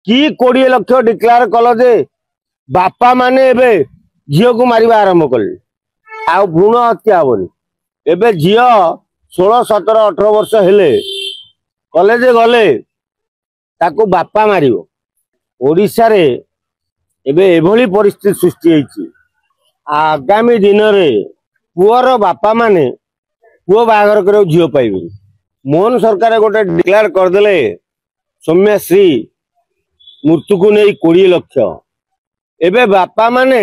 कि 20 लाख डिक्लेयर कल जे बापा माने एबे झील को मारिबा आरंभ कले आ भ्रूण हत्या हेनी एबे झील 16, 17, 18 वर्ष हेले कॉलेज गले ताको बापा मारिबो। ओडिशा रे एबे एभली परिस्थिति सृष्टि होईची आगामी दिन में पुअर बापा माने पुओ बाहागर कर झील पाइबे। मोहन सरकार गोटे डिक्लेयर करदे सौम्यश्री मृत्यु को नहीं 20 लाख एबे बापा माने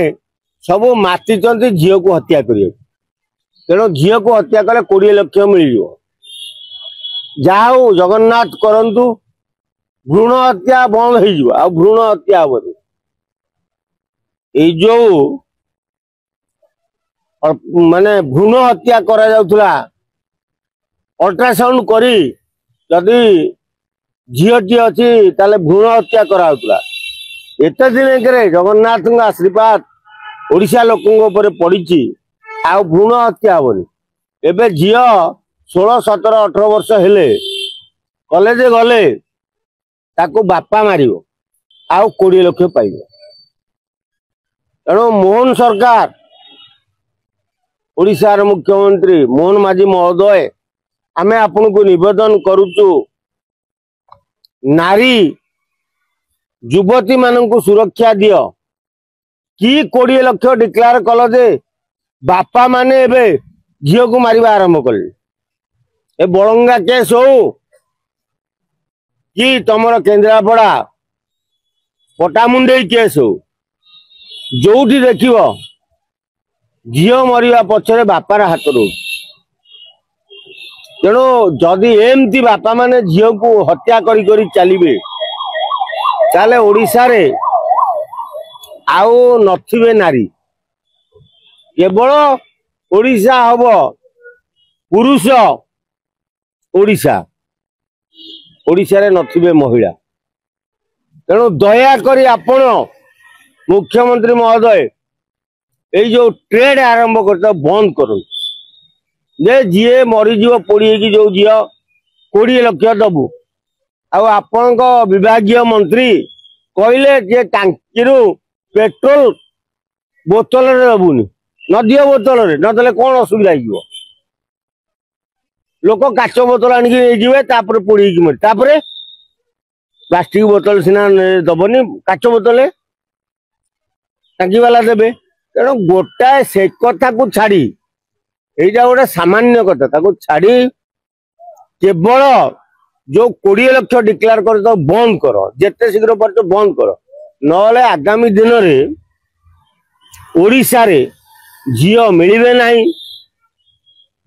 सब माति झील को हत्या करिए तेणु झील को हत्या कले 20 लाख मिल जाओ जगन्नाथ करंतु भ्रूण हत्या बंद हो भ्रूण हत्या हम जो माने भ्रूण हत्या करा जाउथला अल्ट्रासाउंड करी जदि झीटी अच्छी ताले भ्रूण हत्या करा एत दिन के जगन्नाथ आशीर्वाद ओडिशा लोकों पड़ी आ भ्रूण हत्या हेनी एबे झील 16, 17, 18 वर्ष हेले कॉलेज गले ताको बापा मारिबो आ 20 लाख पाइबे। तेणु मोहन सरकार ओडिशार मुख्यमंत्री मोहन माझी महोदय आमे आपन को निवेदन करूचु नारी युवती मान को सुरक्षा दियो कि 20 लाख डिक्लेयर कल जे बापा माने एबे झील को मारिबा आरंभ कले ए बड़ंगा केस हो कि तमर केन्द्रापड़ा पटामुंडे केस हो जोठी देखिबो झील मरिया पछरे बापार हाथ रो। तेणु जदि एमती बापा माने झील को हत्या करी करी चलिबे ताले ओडिशा रे आउ नथिबे नारी केवल ओडिशा हब पुरुष ओडिशा ओडिशा रे नथिबे महिला। तेणु दया करी आपण मुख्यमंत्री महोदय এই जो ट्रेड आरंभ करता बंद करूँ जे जीए मरीज पोड़ी जो झी 20 लाख दबु आपण विभागीय मंत्री कहले जे टांकी पेट्रोल बोतल दबुनि न दियो बोतल नदेले कौन असुविधा हो लोक काच बोतल आनिके पोड़ी मर प्लास्टिक बोतल सीना दबनी काच बोतल टांकी वाला देबे। तेणु गोटाए से कथा को छाड़ी यहीटा गोटे सामान्य कथा छाड़ी केवल जो 20 लाख डिक्लेयर कर तो बंद कर जिते शीघ्र पर बंद कर नले आगामी दिन में ओडिशा रे झील मिलिबे नहीं।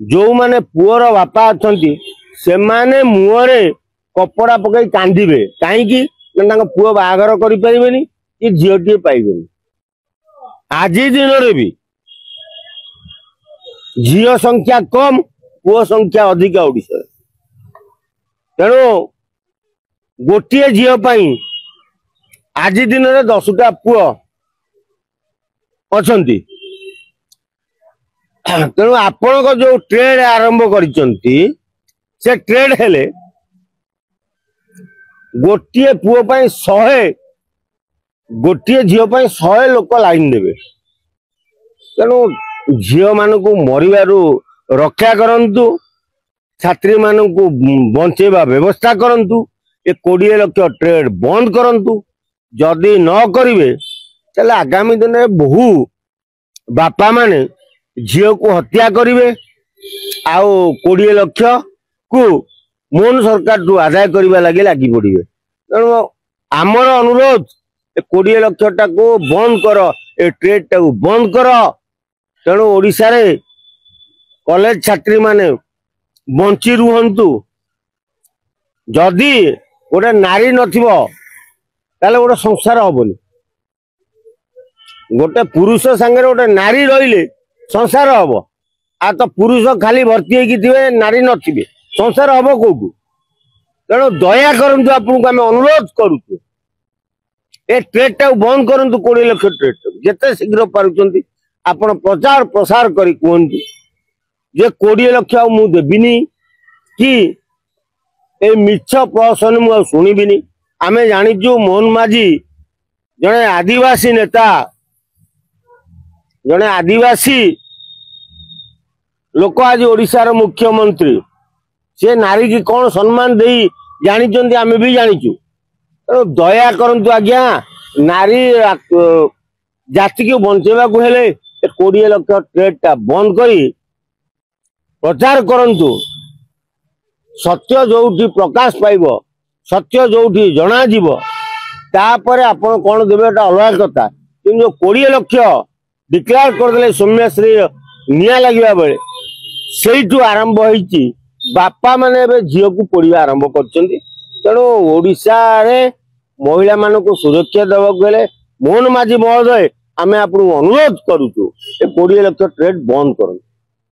जो माने पुअर बापा अछंती से माने मुहरे कपड़ा पकई कांदिबे कहीं पुओ बाहागर करि परिबेनी कि झीलटी पाइबेनी। आज दिन रे भी झील संख्या कम पुओ संख्या अधिक ओडिशा। तेणु गोटे झील पाई आज दिन रे 10टा पुओ अछंती। तेणु आपण को जो ट्रेड आरंभ करिसंती से ट्रेड हेले गोटे पुओ पाई 100 गोटे झील पाई 100 लोक लाइन देवे। तेणु झील मान को मरिबारु रक्षा करंतु छात्री मान को बंचेबा व्यवस्था करंतु ए 20 लाख ट्रेड बंद करंतु। जदि न करिवे चले आगामी दिन में बहु बापा माने झील को हत्या करिवे आउ 20 लाख को मोहन सरकार टू आदाय करबा लागि लागि पड़िबे। तेणु आमर अनुरोध 20 लाख को बंद कर ए ट्रेड टाको बंद कर। तेणु ओडिशा रे कॉलेज छात्री माने बंची रुहंतु। जदि गोटे नारी नथिबो ताले गोटे संसार हबनी। गोटे पुरुष संगे गोटे नारी रहिले संसार हब आ तो पुरुष खाली भर्ती होगी थे नारी नथिबे संसार हब कोकु। तेणु दया करंतु आपको आम अनुरोध करूँ ए ट्रेड टाक बंद करंतु 20 लाख ट्रेड जिते शीघ्र पारुचंती आपण प्रचार प्रसार करी कहतु जे 20 लाख मुझे देविनी कि ए मिछ प्रहसन मु शुणिबिनी आमे जानिचु मोहन माझी जड़े आदिवासी नेता जड़े आदिवासी लोक आज ओडिशार मुख्यमंत्री से नारी की कौन सम्मान दे जानी आमे भी जानिचु तेणु दया करंतु आज्ञा नारी जाति को बंचेवा को हेले 20 लाख ट्रेड टा बंद करी प्रचार करंतु सत्य जोठी प्रकाश पाइब सत्य जोठी जना जीव तापर आपण कौन देवे अलग कथा कि 20 लाख डिक्लेयर करदे सौम्यश्री निया लगे बेले से आरंभ होती बापा माने झील को पढ़ा आरंभ कर तेणु ओडिशा रे महिला मान को सुरक्षा देवाक मोहन माझी महोदय आमे आपको अनुरोध करूँ 20 लाख ट्रेड बंद करूँ।